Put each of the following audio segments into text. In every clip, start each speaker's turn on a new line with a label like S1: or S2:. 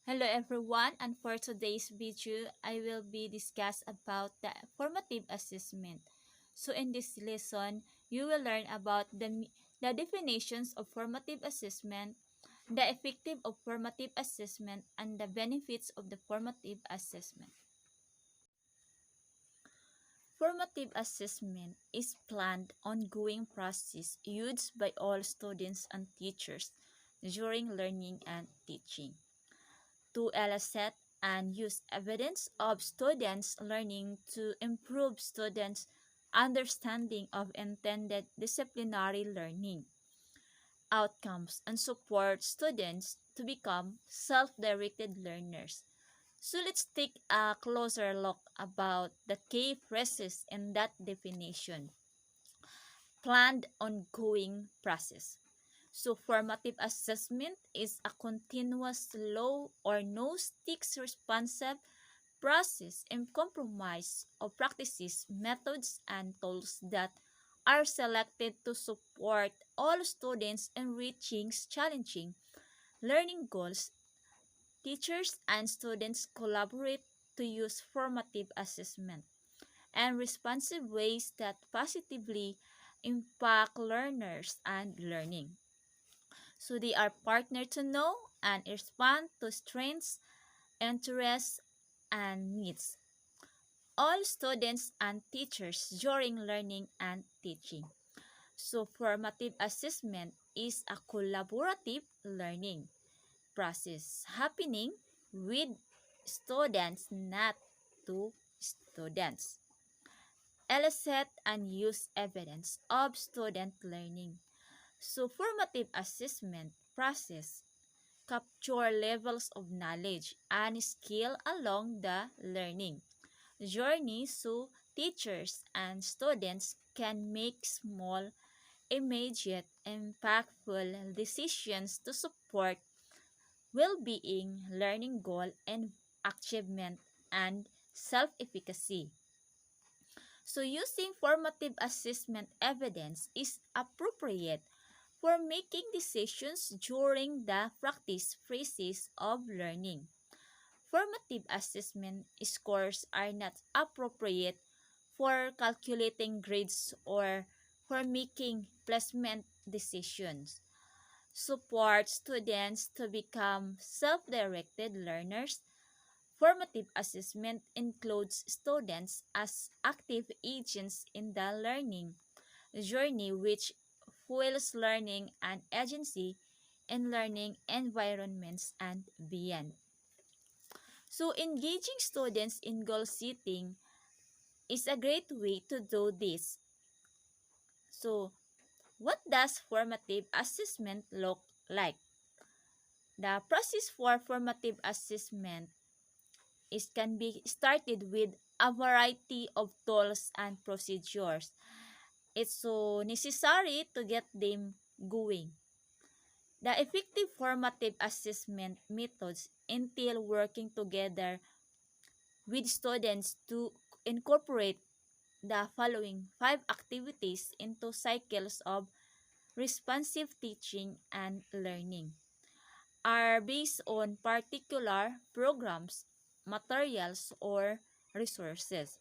S1: Hello everyone, and for today's video, I will be discuss about the formative assessment. So in this lesson, you will learn about the definitions of formative assessment, the effective of formative assessment, and the benefits of the formative assessment. Formative assessment is planned ongoing process used by all students and teachers during learning and teaching to elicit and use evidence of students' learning to improve students' understanding of intended disciplinary learning outcomes and support students to become self-directed learners. So let's take a closer look about the key phrases in that definition. Planned ongoing process. So formative assessment is a continuous low or no sticks responsive process and compromise of practices, methods, and tools that are selected to support all students in reaching challenging learning goals. Teachers and students collaborate to use formative assessment and responsive ways that positively impact learners and learning. So they are partner to know and respond to strengths, interests, and needs. All students and teachers during learning and teaching. So formative assessment is a collaborative learning process happening with students, not to students. Elicit and use evidence of student learning. So formative assessment process capture levels of knowledge and skill along the learning journey so teachers and students can make small, immediate, impactful decisions to support well-being, learning goal, and achievement and self-efficacy. So using formative assessment evidence is appropriate for making decisions during the practice phases of learning. Formative assessment scores are not appropriate for calculating grades or for making placement decisions. Support students to become self-directed learners. Formative assessment includes students as active agents in the learning journey which fuels learning and agency in learning environments and beyond. So engaging students in goal setting is a great way to do this. So what does formative assessment look like? The process for formative assessment can be started with a variety of tools and procedures. It's so necessary to get them going. The effective formative assessment methods entail working together with students to incorporate the following 5 activities into cycles of responsive teaching and learning are based on particular programs, materials, or resources.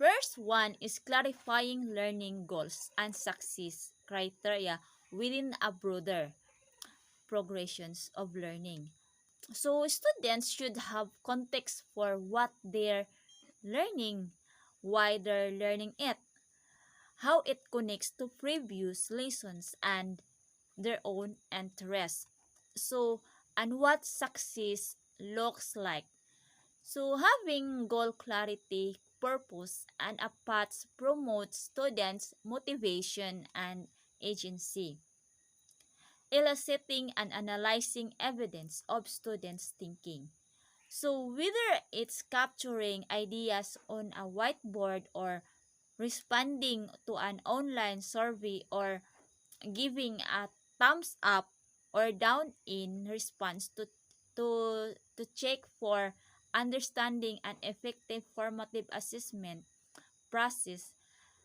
S1: First one is clarifying learning goals and success criteria within a broader progressions of learning. So students should have context for what they're learning, why they're learning it, how it connects to previous lessons and their own interests. So, and what success looks like. So, having goal clarity, purpose, and a path promotes students' motivation and agency. Eliciting and analyzing evidence of students' thinking. So, whether it's capturing ideas on a whiteboard or responding to an online survey or giving a thumbs up or down in response to check for understanding an effective formative assessment process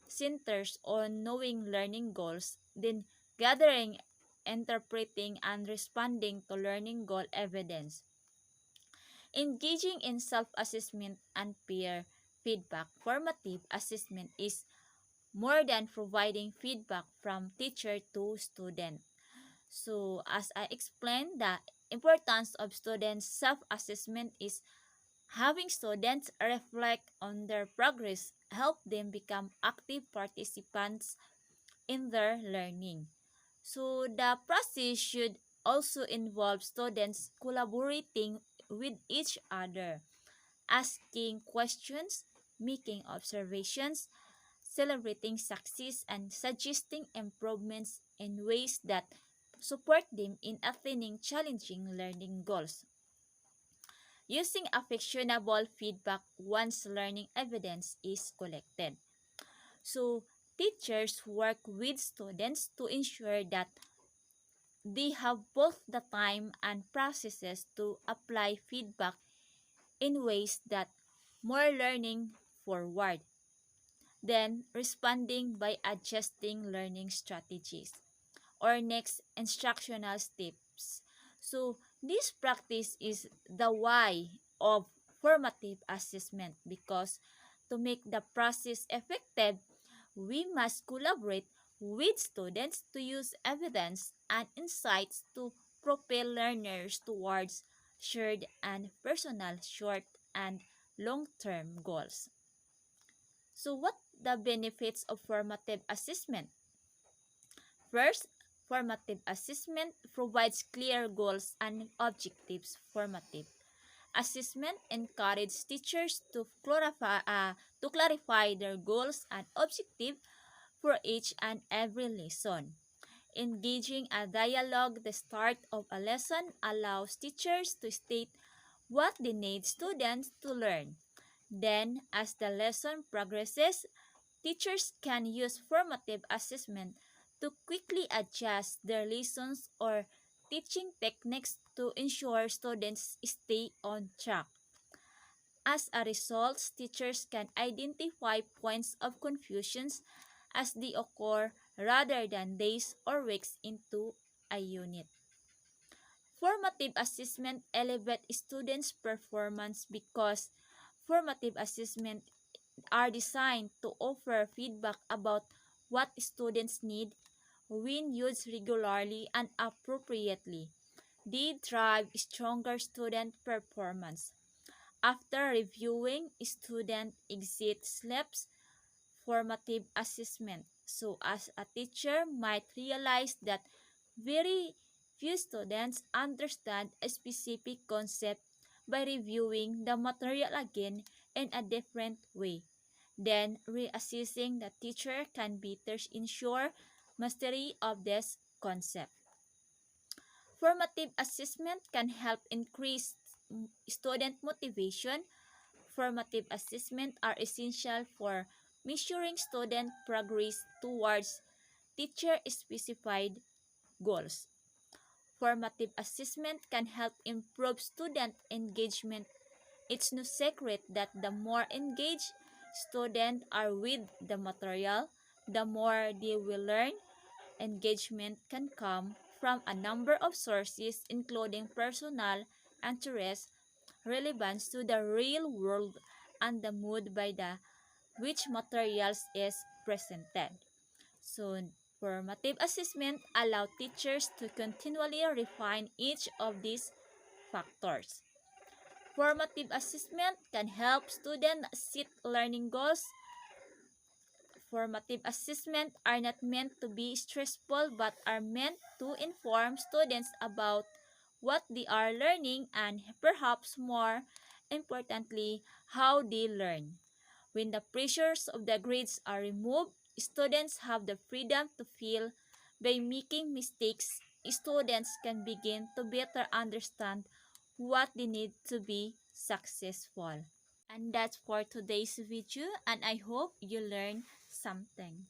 S1: centers on knowing learning goals, then gathering interpreting and responding to learning goal evidence. Engaging in self-assessment and peer feedback. Formative assessment is more than providing feedback from teacher to student. So, as I explained, the importance of students' self-assessment is having students reflect on their progress, help them become active participants in their learning. So, the process should also involve students collaborating with each other, asking questions, making observations, celebrating success, and suggesting improvements in ways that support them in attaining challenging learning goals. Using actionable feedback once learning evidence is collected. So, teachers work with students to ensure that they have both the time and processes to apply feedback in ways that more learning forward. Then, responding by adjusting learning strategies or next instructional steps. So, this practice is the why of formative assessment because to make the process effective, we must collaborate with students to use evidence and insights to propel learners towards shared and personal short and long-term goals. So what the benefits of formative assessment? First, formative assessment provides clear goals and objectives. Formative assessment encourages teachers to clarify their goals and objectives for each and every lesson. Engaging a dialogue the start of a lesson allows teachers to state what they need students to learn. Then, as the lesson progresses, teachers can use formative assessment to quickly adjust their lessons or teaching techniques to ensure students stay on track. As a result, teachers can identify points of confusion as they occur rather than days or weeks into a unit. Formative assessment elevates students' performance because formative assessment are designed to offer feedback about what students need when used regularly and appropriately. They drive stronger student performance. After reviewing student exit slips, formative assessment. So as a teacher might realize that very few students understand a specific concept by reviewing the material again in a different way. Then reassessing the teacher can better ensure mastery of this concept. Formative assessment can help increase student motivation. Formative assessment are essential for measuring student progress towards teacher-specified goals. Formative assessment can help improve student engagement. It's no secret that the more engaged students are with the material, the more they will learn. Engagement can come from a number of sources including personal interest, relevance to the real world, and the mood by the which materials is presented. So, formative assessment allow teachers to continually refine each of these factors. Formative assessment can help students set learning goals. Formative assessment are not meant to be stressful but are meant to inform students about what they are learning and perhaps more importantly, how they learn. When the pressures of the grades are removed, students have the freedom to feel. By making mistakes, students can begin to better understand what they need to be successful. And that's for today's video and I hope you learned something.